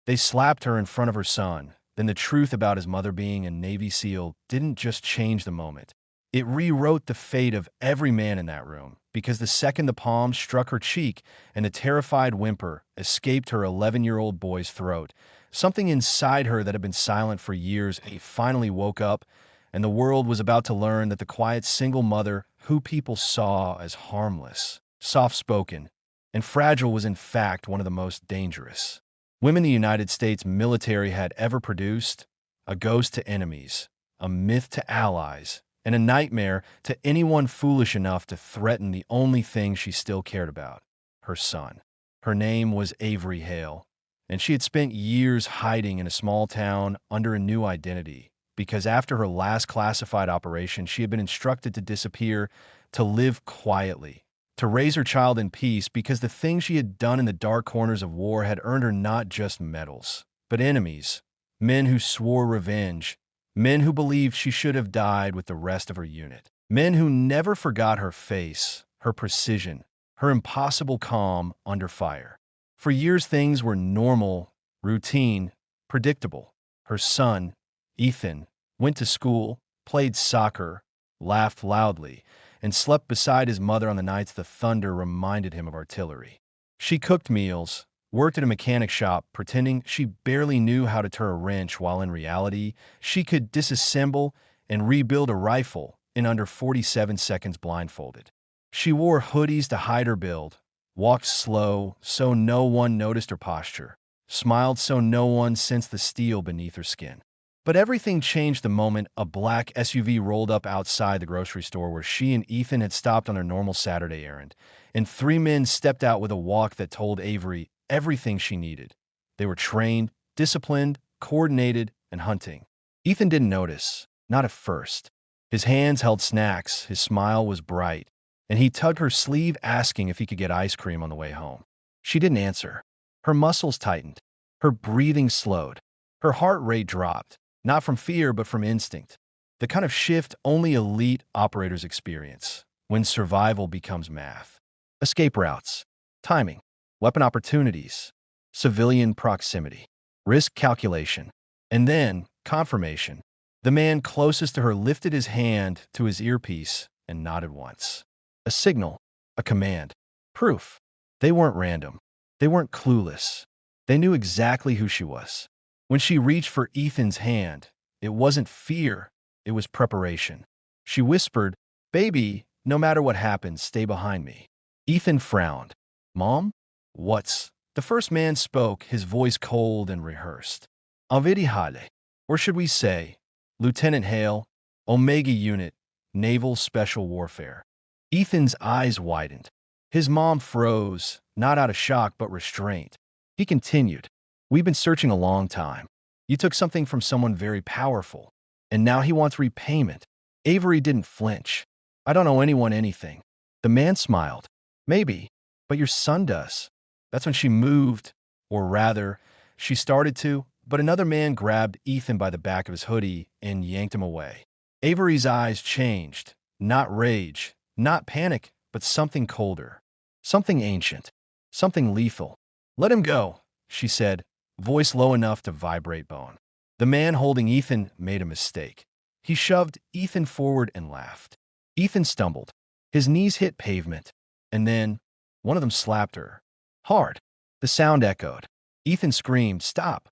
They slapped her in front of her son. Then the truth about his mother being a Navy SEAL didn't just change the moment. It rewrote the fate of every man in that room, because the second the palm struck her cheek and a terrified whimper escaped her 11-year-old boy's throat, something inside her that had been silent for years finally woke up, and the world was about to learn that the quiet single mother who people saw as harmless, soft-spoken, and fragile was in fact one of the most dangerous women the United States military had ever produced, a ghost to enemies, a myth to allies, and a nightmare to anyone foolish enough to threaten the only thing she still cared about, her son. Her name was Avery Hale, and she had spent years hiding in a small town under a new identity, because after her last classified operation, she had been instructed to disappear, to live quietly, to raise her child in peace, because the things she had done in the dark corners of war had earned her not just medals, but enemies, men who swore revenge, men who believed she should have died with the rest of her unit, men who never forgot her face, her precision, her impossible calm under fire. For years things were normal, routine, predictable. Her son, Ethan, went to school, played soccer, laughed loudly, and slept beside his mother on the nights the thunder reminded him of artillery. She cooked meals, worked at a mechanic shop, pretending she barely knew how to turn a wrench, while in reality, she could disassemble and rebuild a rifle in under 47 seconds blindfolded. She wore hoodies to hide her build, walked slow so no one noticed her posture, smiled so no one sensed the steel beneath her skin. But everything changed the moment a black SUV rolled up outside the grocery store where she and Ethan had stopped on their normal Saturday errand, and three men stepped out with a walk that told Avery everything she needed. They were trained, disciplined, coordinated, and hunting. Ethan didn't notice, not at first. His hands held snacks, his smile was bright, and he tugged her sleeve asking if he could get ice cream on the way home. She didn't answer. Her muscles tightened, her breathing slowed, her heart rate dropped. Not from fear, but from instinct. The kind of shift only elite operators experience when survival becomes math. Escape routes, timing, weapon opportunities, civilian proximity, risk calculation, and then confirmation. The man closest to her lifted his hand to his earpiece and nodded once. A signal, a command, proof. They weren't random. They weren't clueless. They knew exactly who she was. When she reached for Ethan's hand, it wasn't fear, it was preparation. She whispered, "Baby, no matter what happens, stay behind me." Ethan frowned. "Mom? What's—" The first man spoke, his voice cold and rehearsed. "Avedi Hale," or should we say, Lieutenant Hale, Omega Unit, Naval Special Warfare. Ethan's eyes widened. His mom froze, not out of shock but restraint. He continued, "We've been searching a long time. You took something from someone very powerful, and now he wants repayment." Avery didn't flinch. "I don't owe anyone anything." The man smiled. "Maybe, but your son does." That's when she moved, or rather, she started to, but another man grabbed Ethan by the back of his hoodie and yanked him away. Avery's eyes changed. Not rage, not panic, but something colder. Something ancient. Something lethal. "Let him go," she said, voice low enough to vibrate bone. The man holding Ethan made a mistake. He shoved Ethan forward and laughed. Ethan stumbled. His knees hit pavement, and then one of them slapped her. Hard. The sound echoed. Ethan screamed, "Stop!"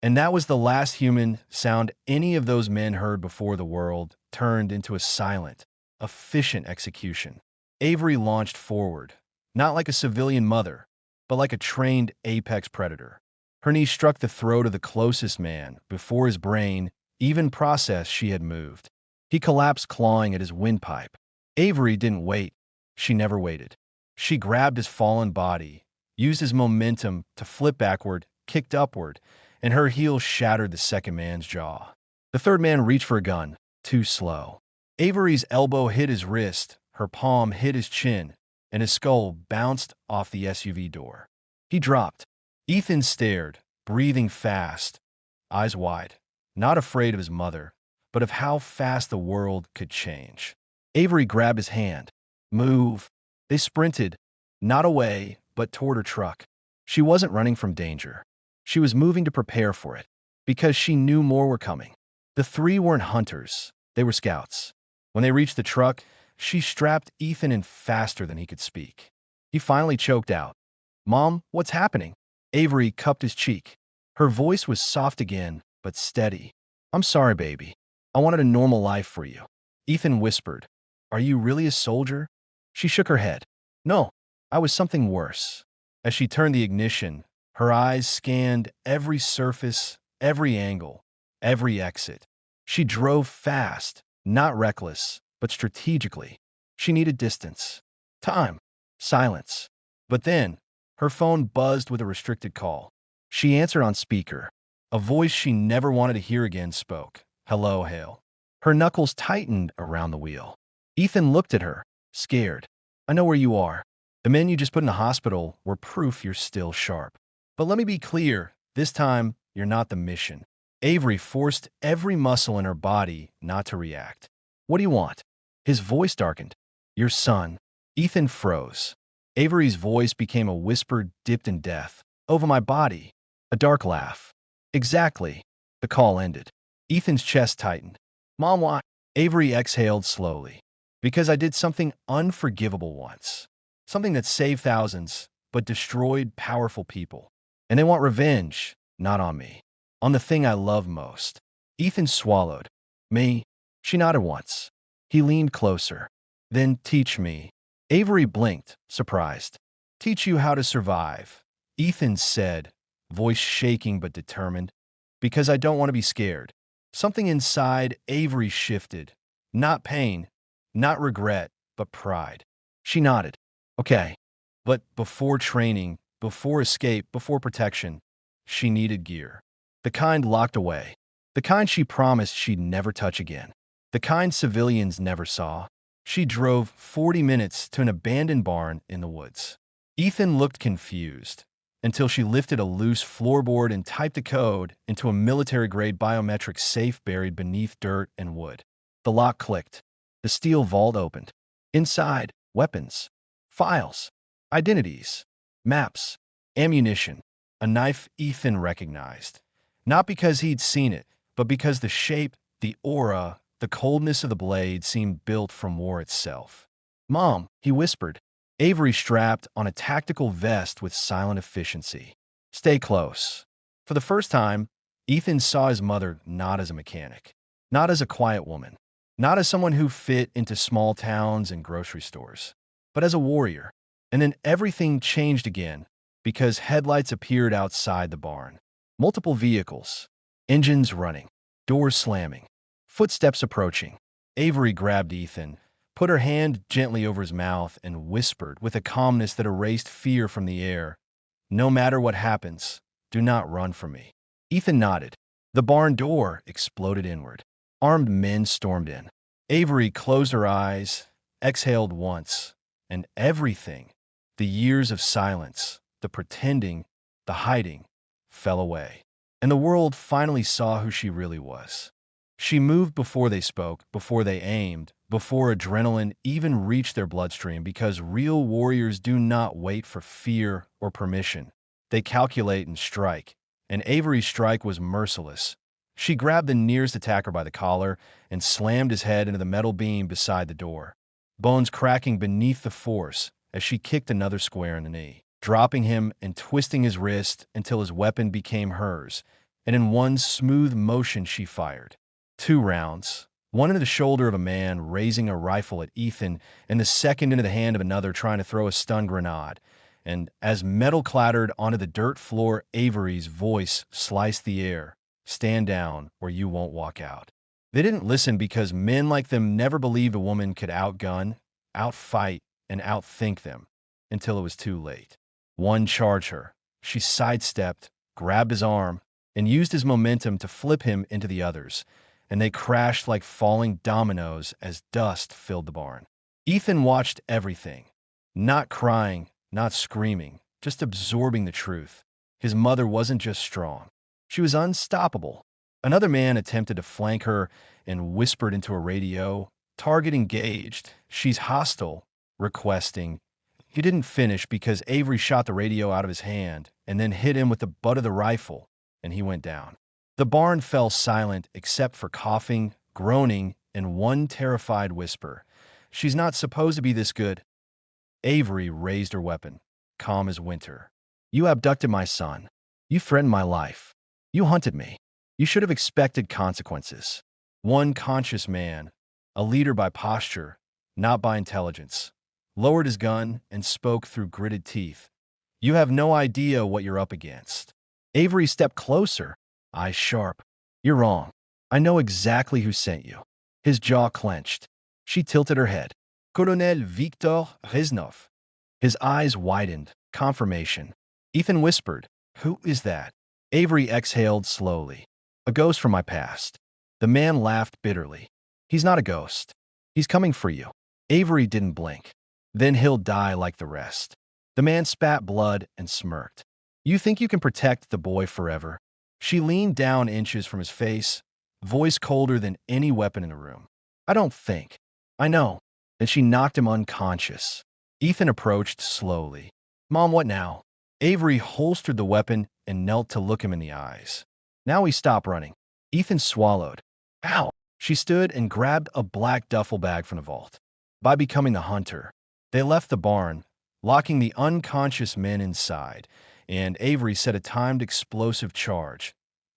And that was the last human sound any of those men heard before the world turned into a silent, efficient execution. Avery launched forward, not like a civilian mother, but like a trained apex predator. Her knee struck the throat of the closest man before his brain even processed she had moved. He collapsed, clawing at his windpipe. Avery didn't wait. She never waited. She grabbed his fallen body, used his momentum to flip backward, kicked upward, and her heel shattered the second man's jaw. The third man reached for a gun, too slow. Avery's elbow hit his wrist, her palm hit his chin, and his skull bounced off the SUV door. He dropped. Ethan stared, breathing fast, eyes wide, not afraid of his mother, but of how fast the world could change. Avery grabbed his hand. "Move." They sprinted, not away, but toward her truck. She wasn't running from danger. She was moving to prepare for it, because she knew more were coming. The three weren't hunters, they were scouts. When they reached the truck, she strapped Ethan in faster than he could speak. He finally choked out, "Mom, what's happening?" Avery cupped his cheek. Her voice was soft again, but steady. "I'm sorry, baby. I wanted a normal life for you." Ethan whispered, "Are you really a soldier?" She shook her head. "No, I was something worse." As she turned the ignition, her eyes scanned every surface, every angle, every exit. She drove fast, not reckless, but strategically. She needed distance, time, silence. But then, her phone buzzed with a restricted call. She answered on speaker. A voice she never wanted to hear again spoke. "Hello, Hale." Her knuckles tightened around the wheel. Ethan looked at her, scared. "I know where you are. The men you just put in the hospital were proof you're still sharp. But let me be clear, this time, you're not the mission." Avery forced every muscle in her body not to react. "What do you want?" His voice darkened. "Your son." Ethan froze. Avery's voice became a whisper dipped in death. "Over my body." A dark laugh. "Exactly." The call ended. Ethan's chest tightened. "Mom, why?" Avery exhaled slowly. "Because I did something unforgivable once. Something that saved thousands, but destroyed powerful people. And they want revenge, not on me. On the thing I love most." Ethan swallowed. "Me?" She nodded once. He leaned closer. "Then teach me." Avery blinked, surprised. "Teach you how to survive," Ethan said, voice shaking but determined. "Because I don't want to be scared." Something inside Avery shifted. Not pain, not regret, but pride. She nodded. "Okay." But before training, before escape, before protection, she needed gear. The kind locked away. The kind she promised she'd never touch again. The kind civilians never saw. She drove 40 minutes to an abandoned barn in the woods. Ethan looked confused until she lifted a loose floorboard and typed a code into a military-grade biometric safe buried beneath dirt and wood. The lock clicked. The steel vault opened. Inside, weapons, files, identities, maps, ammunition, a knife Ethan recognized. Not because he'd seen it, but because the shape, the aura, the coldness of the blade seemed built from war itself. "Mom," he whispered. Avery strapped on a tactical vest with silent efficiency. "Stay close." For the first time, Ethan saw his mother not as a mechanic, not as a quiet woman, not as someone who fit into small towns and grocery stores, but as a warrior. And then everything changed again because headlights appeared outside the barn. Multiple vehicles, engines running, doors slamming, footsteps approaching. Avery grabbed Ethan, put her hand gently over his mouth, and whispered with a calmness that erased fear from the air, "No matter what happens, do not run from me." Ethan nodded. The barn door exploded inward. Armed men stormed in. Avery closed her eyes, exhaled once, and everything, the years of silence, the pretending, the hiding, fell away. And the world finally saw who she really was. She moved before they spoke, before they aimed, before adrenaline even reached their bloodstream, because real warriors do not wait for fear or permission. They calculate and strike. And Avery's strike was merciless. She grabbed the nearest attacker by the collar and slammed his head into the metal beam beside the door, bones cracking beneath the force as she kicked another square in the knee, dropping him and twisting his wrist until his weapon became hers, and in one smooth motion she fired. 2 rounds, one into the shoulder of a man raising a rifle at Ethan, and the second into the hand of another trying to throw a stun grenade. And as metal clattered onto the dirt floor, Avery's voice sliced the air. "Stand down, or you won't walk out." They didn't listen because men like them never believed a woman could outgun, outfight, and outthink them until it was too late. One charged her. She sidestepped, grabbed his arm, and used his momentum to flip him into the others, and they crashed like falling dominoes as dust filled the barn. Ethan watched everything, not crying, not screaming, just absorbing the truth. His mother wasn't just strong. She was unstoppable. Another man attempted to flank her and whispered into a radio, "Target engaged. She's hostile," requesting. He didn't finish because Avery shot the radio out of his hand and then hit him with the butt of the rifle, and he went down. The barn fell silent except for coughing, groaning, and one terrified whisper. "She's not supposed to be this good." Avery raised her weapon, calm as winter. "You abducted my son. You threatened my life. You hunted me. You should have expected consequences." One conscious man, a leader by posture, not by intelligence, lowered his gun and spoke through gritted teeth. "You have no idea what you're up against." Avery stepped closer, eyes sharp. "You're wrong. I know exactly who sent you." His jaw clenched. She tilted her head. "Colonel Victor Reznov." His eyes widened. Confirmation. Ethan whispered, "Who is that?" Avery exhaled slowly. "A ghost from my past." The man laughed bitterly. "He's not a ghost. He's coming for you." Avery didn't blink. "Then he'll die like the rest." The man spat blood and smirked. "You think you can protect the boy forever?" She leaned down inches from his face, voice colder than any weapon in the room. "I don't think. I know." And she knocked him unconscious. Ethan approached slowly. "Mom, what now?" Avery holstered the weapon and knelt to look him in the eyes. Now he stopped running. Ethan swallowed. "Ow!" She stood and grabbed a black duffel bag from the vault. By becoming the hunter, they left the barn, locking the unconscious men inside, and Avery set a timed explosive charge.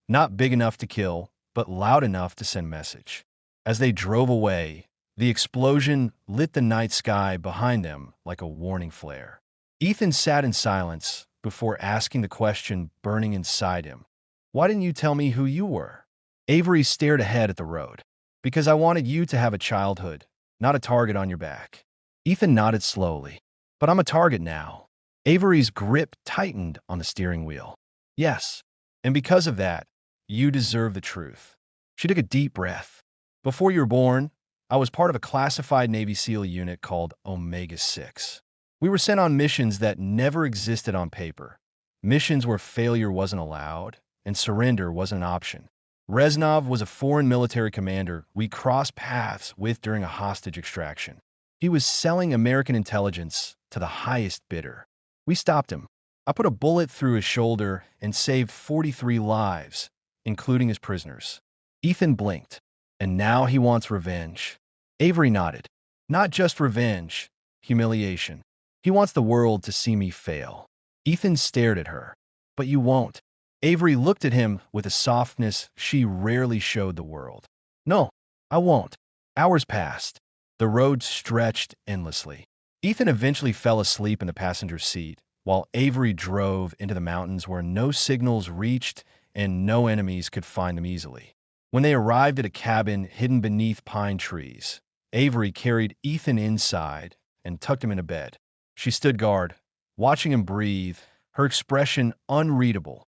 Not big enough to kill, but loud enough to send message. As they drove away, the explosion lit the night sky behind them like a warning flare. Ethan sat in silence before asking the question burning inside him. "Why didn't you tell me who you were?" Avery stared ahead at the road. "Because I wanted you to have a childhood, not a target on your back." Ethan nodded slowly. "But I'm a target now." Avery's grip tightened on the steering wheel. "Yes, and because of that, you deserve the truth." She took a deep breath. "Before you were born, I was part of a classified Navy SEAL unit called Omega-6. We were sent on missions that never existed on paper. Missions where failure wasn't allowed and surrender wasn't an option. Reznov was a foreign military commander we crossed paths with during a hostage extraction. He was selling American intelligence to the highest bidder. We stopped him. I put a bullet through his shoulder and saved 43 lives, including his prisoners." Ethan blinked. "And now he wants revenge." Avery nodded. "Not just revenge, humiliation. He wants the world to see me fail." Ethan stared at her. "But you won't." Avery looked at him with a softness she rarely showed the world. "No, I won't." Hours passed. The road stretched endlessly. Ethan eventually fell asleep in the passenger seat, while Avery drove into the mountains where no signals reached and no enemies could find them easily. When they arrived at a cabin hidden beneath pine trees, Avery carried Ethan inside and tucked him into bed. She stood guard, watching him breathe, her expression unreadable,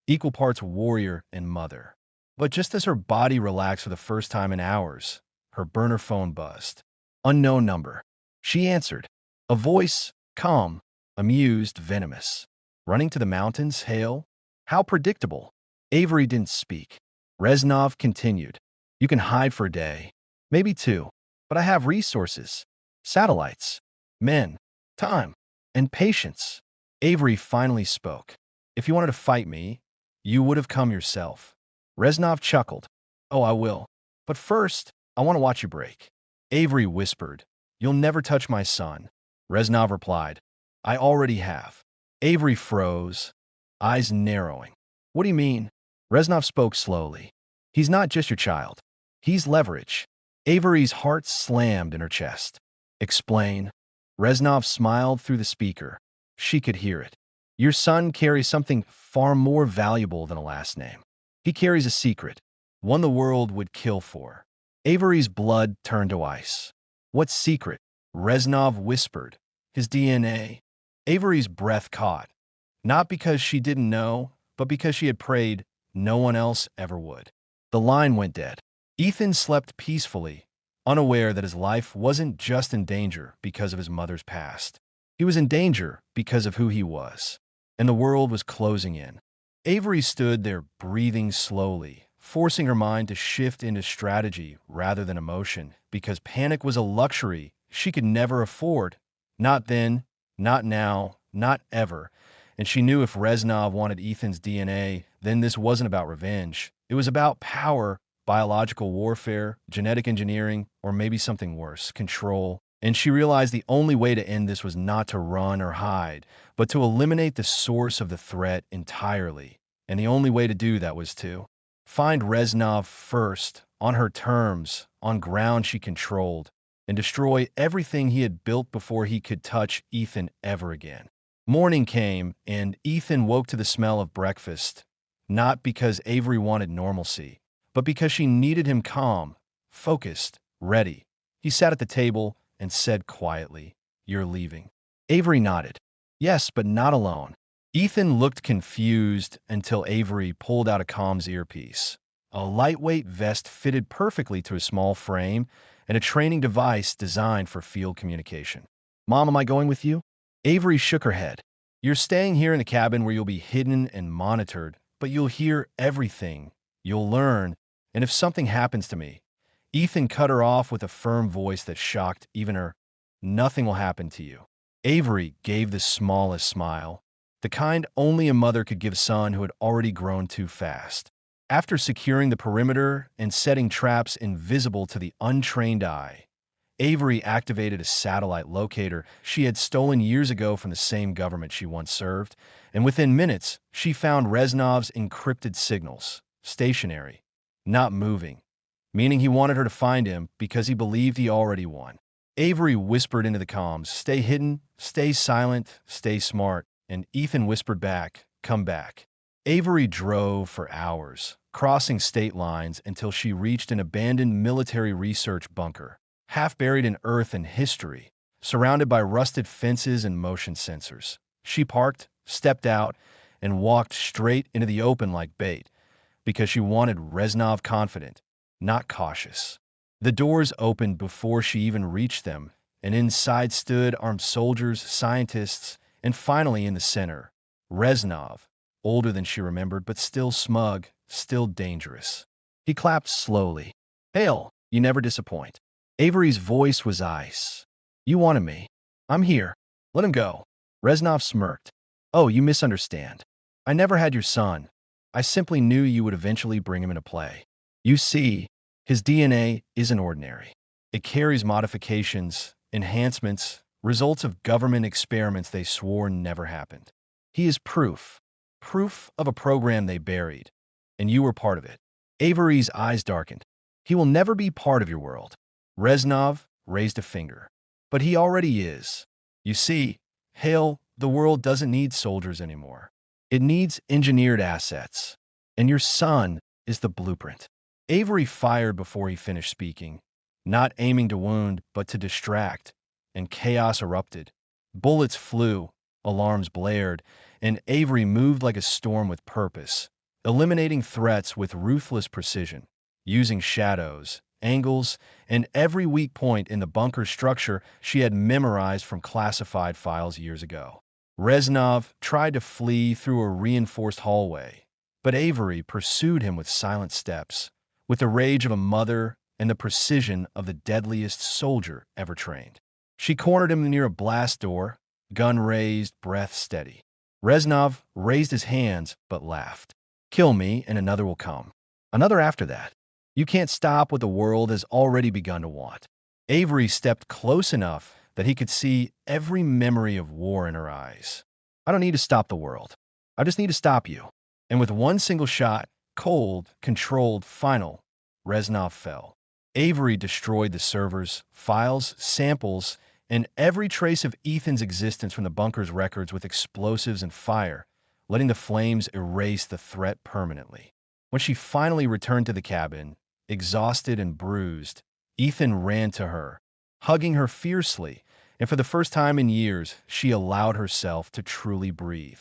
equal parts warrior and mother. But just as her body relaxed for the first time in hours, her burner phone buzzed. Unknown number. She answered. A voice, calm, amused, venomous. "Running to the mountains, Hale?" How predictable. Avery didn't speak. Reznov continued. "You can hide for a day, maybe two, but I have resources, satellites, men, time, and patience." Avery finally spoke. "If you wanted to fight me, you would have come yourself." Reznov chuckled. "Oh, I will. But first, I want to watch you break." Avery whispered, "You'll never touch my son." Reznov replied, "I already have." Avery froze, eyes narrowing. "What do you mean?" Reznov spoke slowly. "He's not just your child. He's leverage." Avery's heart slammed in her chest. "Explain." Reznov smiled through the speaker. She could hear it. "Your son carries something far more valuable than a last name. He carries a secret, one the world would kill for." Avery's blood turned to ice. "What secret?" Reznov whispered. "His DNA." Avery's breath caught, not because she didn't know, but because she had prayed no one else ever would. The line went dead. Ethan slept peacefully, unaware that his life wasn't just in danger because of his mother's past. He was in danger because of who he was, and the world was closing in. Avery stood there breathing slowly, forcing her mind to shift into strategy rather than emotion, because panic was a luxury she could never afford. Not then, Not now, not ever. And she knew if Reznov wanted Ethan's DNA, then this wasn't about revenge. It was about power, biological warfare, genetic engineering, or maybe something worse, control. And she realized the only way to end this was not to run or hide, but to eliminate the source of the threat entirely. And the only way to do that was to find Reznov first, on her terms, on ground she controlled, and destroy everything he had built before he could touch Ethan ever again. Morning came, and Ethan woke to the smell of breakfast, not because Avery wanted normalcy, but because she needed him calm, focused, ready. He sat at the table and said quietly, "You're leaving." Avery nodded. Yes, but not alone. Ethan looked confused until Avery pulled out a comms earpiece. A lightweight vest fitted perfectly to his small frame and a training device designed for field communication. "Mom, am I going with you?" Avery shook her head. "You're staying here in the cabin where you'll be hidden and monitored, but you'll hear everything. You'll learn, and if something happens to me..." Ethan cut her off with a firm voice that shocked even her. "Nothing will happen to you." Avery gave the smallest smile, the kind only a mother could give a son who had already grown too fast. After securing the perimeter and setting traps invisible to the untrained eye, Avery activated a satellite locator she had stolen years ago from the same government she once served, and within minutes, she found Reznov's encrypted signals, stationary, not moving, meaning he wanted her to find him because he believed he already won. Avery whispered into the comms, "Stay hidden, stay silent, stay smart," and Ethan whispered back, "Come back." Avery drove for hours, crossing state lines until she reached an abandoned military research bunker, half buried in earth and history, surrounded by rusted fences and motion sensors. She parked, stepped out, and walked straight into the open like bait, because she wanted Reznov confident, not cautious. The doors opened before she even reached them, and inside stood armed soldiers, scientists, and finally in the center, Reznov, older than she remembered, but still smug, still dangerous. He clapped slowly. "Hail, you never disappoint." Avery's voice was ice. "You wanted me. I'm here. Let him go." Reznov smirked. "Oh, you misunderstand. I never had your son. I simply knew you would eventually bring him into play. You see, his DNA isn't ordinary. It carries modifications, enhancements, results of government experiments they swore never happened. He is proof of a program they buried, and you were part of it." Avery's eyes darkened. "He will never be part of your world." Reznov raised a finger. "But he already is. You see, Hale, the world doesn't need soldiers anymore. It needs engineered assets. And your son is the blueprint." Avery fired before he finished speaking, not aiming to wound, but to distract, and chaos erupted. Bullets flew, alarms blared, and Avery moved like a storm with purpose, eliminating threats with ruthless precision, using shadows, angles, and every weak point in the bunker structure she had memorized from classified files years ago. Reznov tried to flee through a reinforced hallway, but Avery pursued him with silent steps, with the rage of a mother and the precision of the deadliest soldier ever trained. She cornered him near a blast door, gun raised, breath steady. Reznov raised his hands but laughed. "Kill me and another will come. Another after that. You can't stop what the world has already begun to want." Avery stepped close enough that he could see every memory of war in her eyes. "I don't need to stop the world. I just need to stop you." And with one single shot, cold, controlled, final, Reznov fell. Avery destroyed the servers, files, samples, and every trace of Ethan's existence from the bunker's records with explosives and fire, letting the flames erase the threat permanently. When she finally returned to the cabin, exhausted and bruised, Ethan ran to her, hugging her fiercely, and for the first time in years, she allowed herself to truly breathe.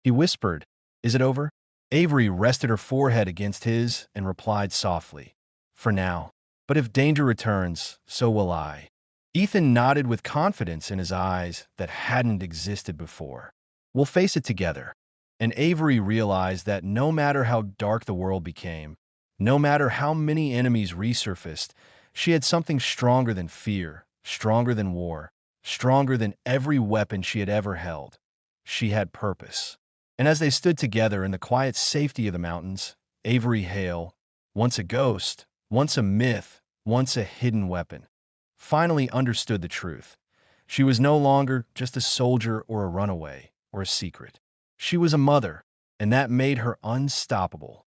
He whispered, "Is it over?" Avery rested her forehead against his and replied softly, "For now. But if danger returns, so will I." Ethan nodded with confidence in his eyes that hadn't existed before. "We'll face it together." And Avery realized that no matter how dark the world became, no matter how many enemies resurfaced, she had something stronger than fear, stronger than war, stronger than every weapon she had ever held. She had purpose. And as they stood together in the quiet safety of the mountains, Avery Hale, once a ghost, once a myth, once a hidden weapon, finally understood the truth. She was no longer just a soldier or a runaway or a secret. She was a mother, and that made her unstoppable.